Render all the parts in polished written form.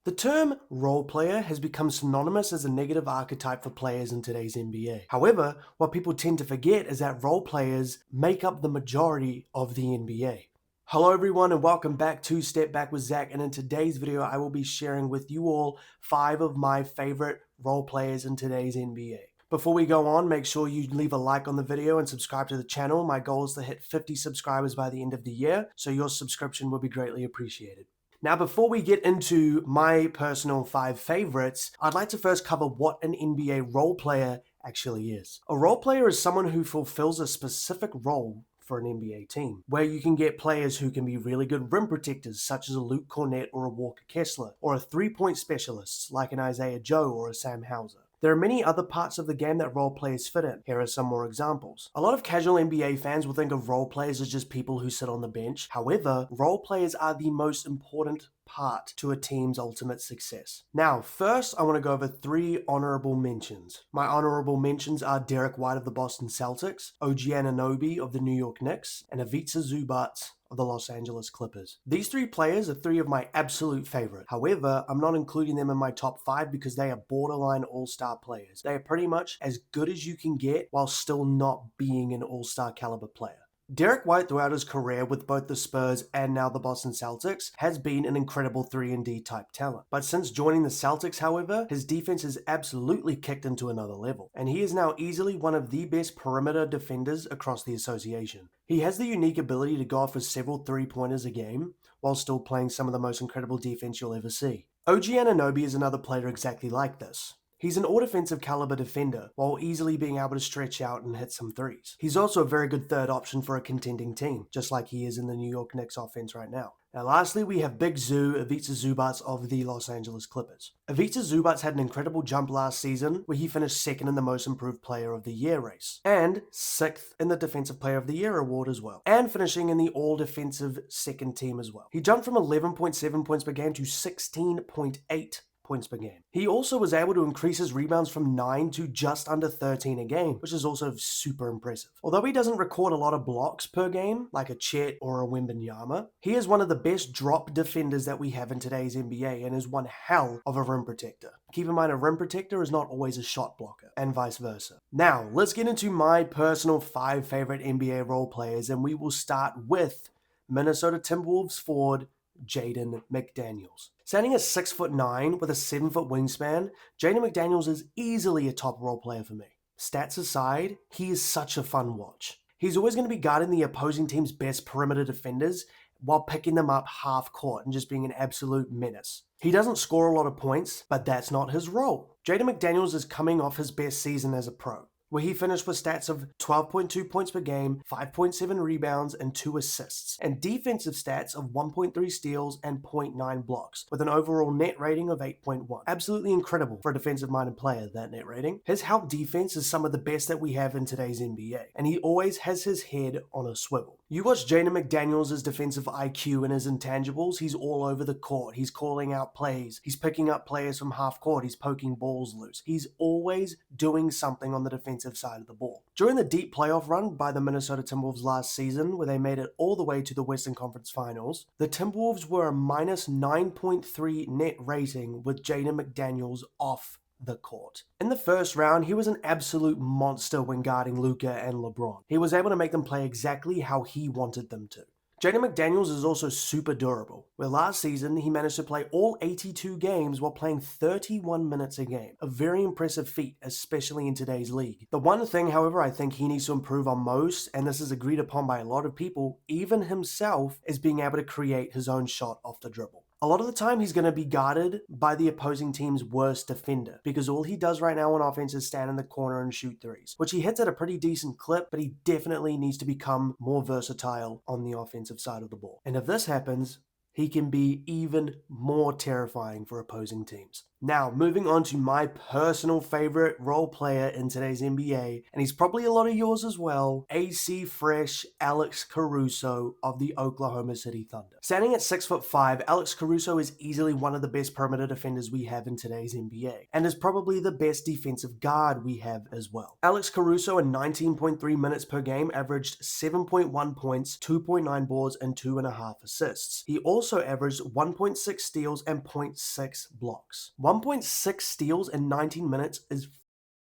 The term role player has become synonymous as a negative archetype for players in today's NBA. However, what people tend to forget is that role players make up the majority of the NBA. Hello everyone and welcome back to Step Back with Zach, and in today's video I will be sharing with you all 5 of my favorite role players in today's NBA. Before we go on, make sure you leave a like on the video and subscribe to the channel. My goal is to hit 50 subscribers by the end of the year, so your subscription will be greatly appreciated. Now, before we get into my personal 5 favorites, I'd like to first cover what an NBA role player actually is. A role player is someone who fulfills a specific role for an NBA team, where you can get players who can be really good rim protectors, such as a Luke Cornett or a Walker Kessler, or a three-point specialists like an Isaiah Joe or a Sam Hauser. There are many other parts of the game that role players fit in. Here are some more examples. A lot of casual NBA fans will think of role players as just people who sit on the bench. However, role players are the most important part to a team's ultimate success. Now, first, I want to go over 3 honorable mentions. My honorable mentions are Derek White of the Boston Celtics, OG Anunoby of the New York Knicks, and Ivica Zubac of the Los Angeles Clippers. These 3 players are 3 of my absolute favorite. However, I'm not including them in my top 5 because they are borderline all-star players. They are pretty much as good as you can get while still not being an all-star caliber player. Derek White, throughout his career with both the Spurs and now the Boston Celtics, has been an incredible 3-and-D type talent. But since joining the Celtics, however, his defense has absolutely kicked into another level, and he is now easily one of the best perimeter defenders across the association. He has the unique ability to go off for several 3-pointers a game, while still playing some of the most incredible defense you'll ever see. OG Anunoby is another player exactly like this. He's an all-defensive caliber defender, while easily being able to stretch out and hit some threes. He's also a very good third option for a contending team, just like he is in the New York Knicks offense right now. Now lastly, we have Big Zoo, Ivica Zubac of the Los Angeles Clippers. Ivica Zubac had an incredible jump last season, where he finished 2nd in the Most Improved Player of the Year race, and 6th in the Defensive Player of the Year award as well, and finishing in the All-Defensive second team as well. He jumped from 11.7 points per game to 16.8 points per game. He also was able to increase his rebounds from 9 to just under 13 a game, which is also super impressive. Although he doesn't record a lot of blocks per game, like a Chet or a Wembanyama, he is one of the best drop defenders that we have in today's NBA and is one hell of a rim protector. Keep in mind, a rim protector is not always a shot blocker, and vice versa. Now, let's get into my personal 5 favorite NBA role players, and we will start with Minnesota Timberwolves forward Jaden McDaniels. Standing at 6'9" with a 7-foot wingspan, Jaden McDaniels is easily a top role player for me. Stats aside, he is such a fun watch. He's always going to be guarding the opposing team's best perimeter defenders while picking them up half court and just being an absolute menace. He doesn't score a lot of points, but that's not his role. Jaden McDaniels is coming off his best season as a pro, where he finished with stats of 12.2 points per game, 5.7 rebounds, and 2 assists, and defensive stats of 1.3 steals and 0.9 blocks, with an overall net rating of 8.1. Absolutely incredible for a defensive-minded player, that net rating. His help defense is some of the best that we have in today's NBA, and he always has his head on a swivel. You watch Jaden McDaniels' defensive IQ and his intangibles, he's all over the court. He's calling out plays. He's picking up players from half court. He's poking balls loose. He's always doing something on the defensive side of the ball. During the deep playoff run by the Minnesota Timberwolves last season, where they made it all the way to the Western Conference Finals, the Timberwolves were a minus 9.3 net rating with Jaden McDaniels off the court. In the first round, he was an absolute monster when guarding Luka and LeBron. He was able to make them play exactly how he wanted them to. Jaden McDaniels is also super durable, where last season he managed to play all 82 games while playing 31 minutes a game. A very impressive feat, especially in today's league. The one thing, however, I think he needs to improve on most, and this is agreed upon by a lot of people, even himself, is being able to create his own shot off the dribble. A lot of the time, he's going to be guarded by the opposing team's worst defender, because all he does right now on offense is stand in the corner and shoot threes, which he hits at a pretty decent clip, but he definitely needs to become more versatile on the offensive side of the ball. And if this happens, he can be even more terrifying for opposing teams. Now, moving on to my personal favorite role player in today's NBA, and he's probably a lot of yours as well, AC Fresh Alex Caruso of the Oklahoma City Thunder. Standing at 6'5", Alex Caruso is easily one of the best perimeter defenders we have in today's NBA, and is probably the best defensive guard we have as well. Alex Caruso in 19.3 minutes per game averaged 7.1 points, 2.9 boards, and 2.5 assists. He also also averaged 1.6 steals and 0.6 blocks. 1.6 steals in 19 minutes is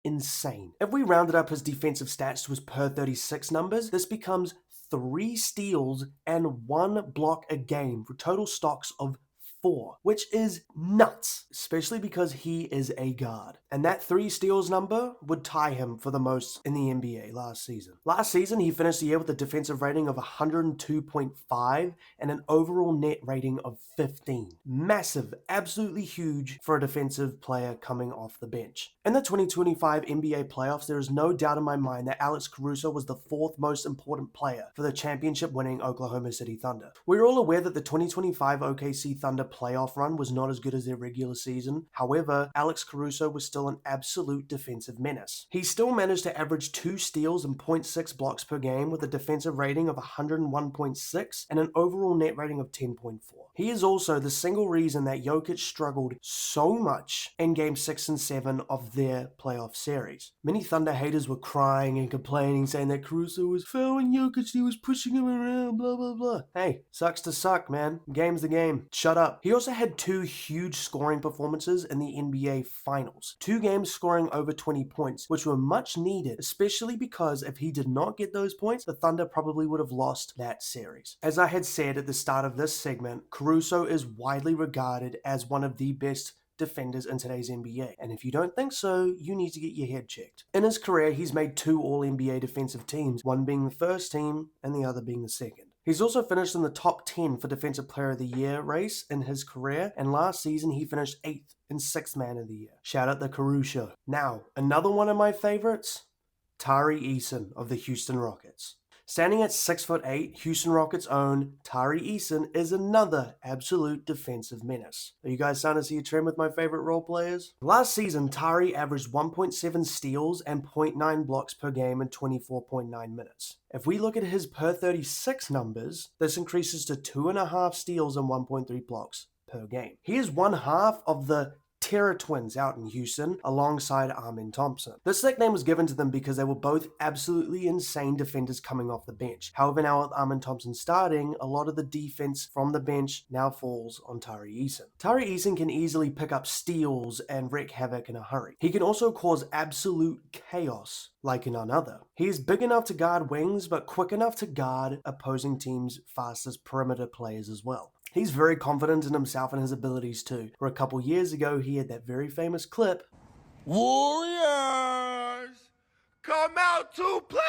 insane. If we rounded up his defensive stats to his per 36 numbers, this becomes 3 steals and 1 block a game for total stocks of 4, which is nuts, especially because he is a guard. And that 3 steals number would tie him for the most in the NBA last season. Last season, he finished the year with a defensive rating of 102.5 and an overall net rating of 15. Massive, absolutely huge for a defensive player coming off the bench. In the 2025 NBA playoffs, there is no doubt in my mind that Alex Caruso was the 4th most important player for the championship-winning Oklahoma City Thunder. We're all aware that the 2025 OKC Thunder playoff run was not as good as their regular season. However, Alex Caruso was still an absolute defensive menace. He still managed to average 2 steals and 0.6 blocks per game with a defensive rating of 101.6 and an overall net rating of 10.4. He is also the single reason that Jokic struggled so much in Game 6 and 7 of their playoff series. Many Thunder haters were crying and complaining, saying that Caruso was fouling Jokic, he was pushing him around, blah blah blah. Hey, sucks to suck, man. Game's the game. Shut up. He also had 2 huge scoring performances in the NBA Finals. 2 games scoring over 20 points, which were much needed, especially because if he did not get those points, the Thunder probably would have lost that series. As I had said at the start of this segment, Caruso is widely regarded as one of the best defenders in today's NBA. And if you don't think so, you need to get your head checked. In his career, he's made 2 All-NBA defensive teams, one being the first team and the other being the second. He's also finished in the top 10 for Defensive Player of the Year race in his career, and last season he finished 8th and 6th Man of the Year. Shout out the Caruso. Now, another one of my favorites, Tari Eason of the Houston Rockets. Standing at 6'8", Houston Rockets' own Tari Eason is another absolute defensive menace. Are you guys starting to see a trend with my favorite role players? Last season, Tari averaged 1.7 steals and 0.9 blocks per game in 24.9 minutes. If we look at his per 36 numbers, this increases to 2.5 steals and 1.3 blocks per game. He is one half of the Terror Twins out in Houston alongside Amen Thompson. This nickname was given to them because they were both absolutely insane defenders coming off the bench. However, now with Amen Thompson starting, a lot of the defense from the bench now falls on Tari Eason. Tari Eason can easily pick up steals and wreak havoc in a hurry. He can also cause absolute chaos like none other. He is big enough to guard wings, but quick enough to guard opposing teams' fastest perimeter players as well. He's very confident in himself and his abilities too. Where a couple years ago, he had that very famous clip, "Warriors, come out to play!"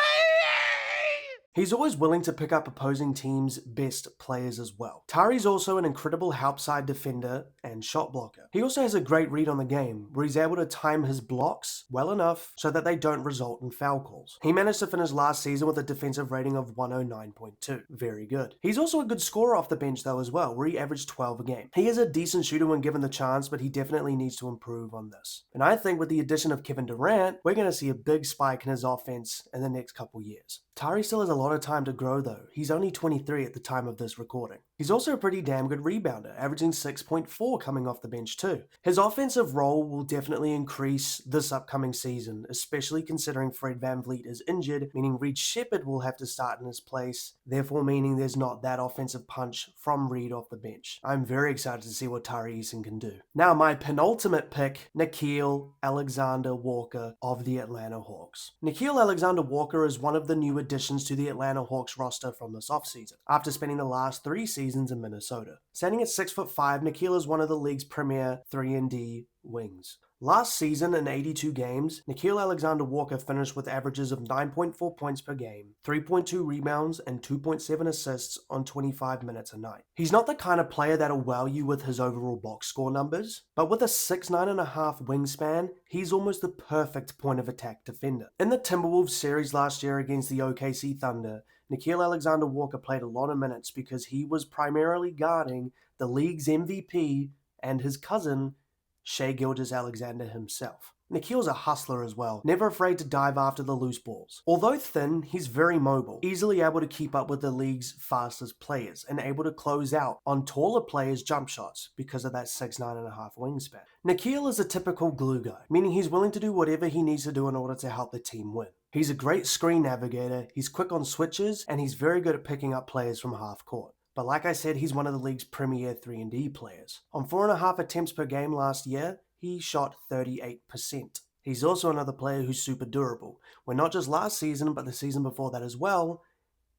He's always willing to pick up opposing teams' best players as well. Tari's also an incredible help-side defender and shot blocker. He also has a great read on the game, where he's able to time his blocks well enough so that they don't result in foul calls. He managed to finish last season with a defensive rating of 109.2. Very good. He's also a good scorer off the bench though as well, where he averaged 12 a game. He is a decent shooter when given the chance, but he definitely needs to improve on this. And I think with the addition of Kevin Durant, we're going to see a big spike in his offense in the next couple years. Tari still has a lot of time to grow though. He's only 23 at the time of this recording. He's also a pretty damn good rebounder, averaging 6.4 coming off the bench too. His offensive role will definitely increase this upcoming season, especially considering Fred VanVleet is injured, meaning Reed Shepherd will have to start in his place, therefore meaning there's not that offensive punch from Reed off the bench. I'm very excited to see what Tari Eason can do. Now my penultimate pick, Nickeil Alexander-Walker of the Atlanta Hawks. Nickeil Alexander-Walker is one of the new additions to the Atlanta Hawks roster from this offseason, after spending the last 3 seasons in Minnesota. Standing at 6'5", Nickeil is one of the league's premier 3-and-D wings. Last season, in 82 games, Nickeil Alexander-Walker finished with averages of 9.4 points per game, 3.2 rebounds, and 2.7 assists on 25 minutes a night. He's not the kind of player that'll wow you with his overall box score numbers, but with a 6'9.5" wingspan, he's almost the perfect point of attack defender. In the Timberwolves series last year against the OKC Thunder, Nickeil Alexander-Walker played a lot of minutes because he was primarily guarding the league's MVP and his cousin, Shai Gilgeous-Alexander himself. Nickeil's a hustler as well, never afraid to dive after the loose balls. Although thin, he's very mobile, easily able to keep up with the league's fastest players, and able to close out on taller players' jump shots because of that 6'9.5" wingspan. Nickeil is a typical glue guy, meaning he's willing to do whatever he needs to do in order to help the team win. He's a great screen navigator, he's quick on switches, and he's very good at picking up players from half court. But like I said, he's one of the league's premier 3-and-D players. On 4.5 attempts per game last year, he shot 38%. He's also another player who's super durable, where not just last season, but the season before that as well,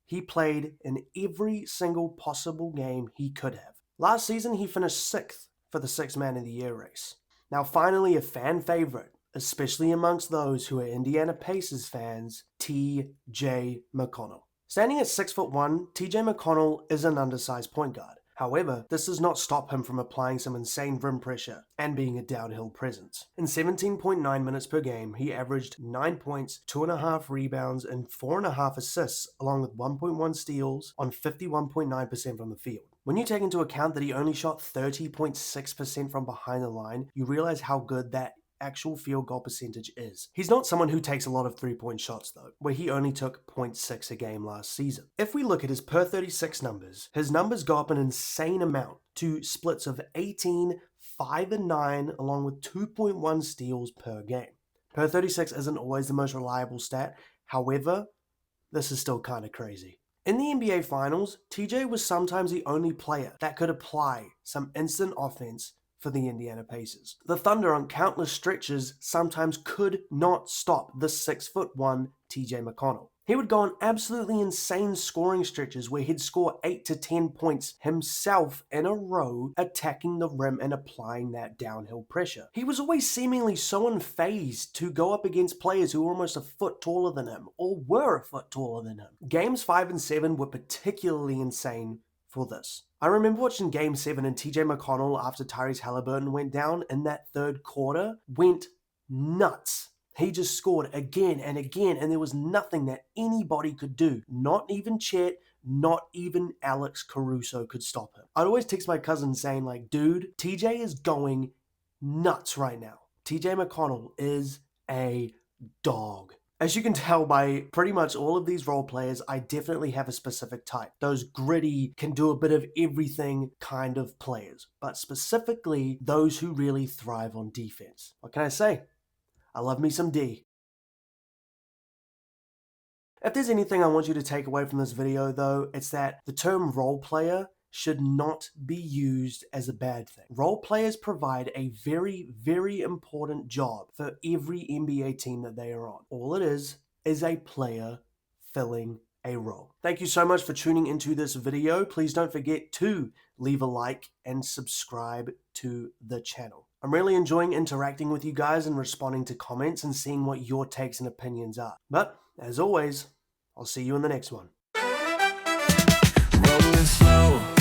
he played in every single possible game he could have. Last season, he finished 6th for the 6th Man of the Year race. Now finally, a fan favorite, especially amongst those who are Indiana Pacers fans, T.J. McConnell. Standing at 6'1", T.J. McConnell is an undersized point guard. However, this does not stop him from applying some insane rim pressure and being a downhill presence. In 17.9 minutes per game, he averaged 9 points, 2.5 rebounds, and 4.5 assists, along with 1.1 steals on 51.9% from the field. When you take into account that he only shot 30.6% from behind the line, you realize how good that actual field goal percentage is. He's not someone who takes a lot of 3-point shots though, where he only took 0.6 a game last season. If we look at his per 36 numbers, his numbers go up an insane amount to splits of 18, 5 and 9, along with 2.1 steals per game. Per 36 isn't always the most reliable stat, however, this is still kind of crazy. In the NBA Finals, TJ was sometimes the only player that could apply some instant offense for the Indiana Pacers. The Thunder on countless stretches sometimes could not stop the 6'1" TJ McConnell. He would go on absolutely insane scoring stretches where he'd score 8 to 10 points himself in a row, attacking the rim and applying that downhill pressure. He was always seemingly so unfazed to go up against players who were almost a foot taller than him, or were a foot taller than him. Games 5 and 7 were particularly insane for this. I remember watching Game 7 and TJ McConnell, after Tyrese Halliburton went down in that third quarter, went nuts. He just scored again and again, and there was nothing that anybody could do. Not even Chet, not even Alex Caruso could stop him. I'd always text my cousin saying like, dude, TJ is going nuts right now. TJ McConnell is a dog. As you can tell by pretty much all of these role players, I definitely have a specific type. Those gritty, can do a bit of everything kind of players, but specifically those who really thrive on defense. What can I say? I love me some D. If there's anything I want you to take away from this video though, it's that the term role player should not be used as a bad thing. Role players provide a very, very important job for every NBA team that they are on. All it is a player filling a role. Thank you so much for tuning into this video. Please don't forget to leave a like and subscribe to the channel. I'm really enjoying interacting with you guys and responding to comments and seeing what your takes and opinions are. But as always, I'll see you in the next one. Rolling slow.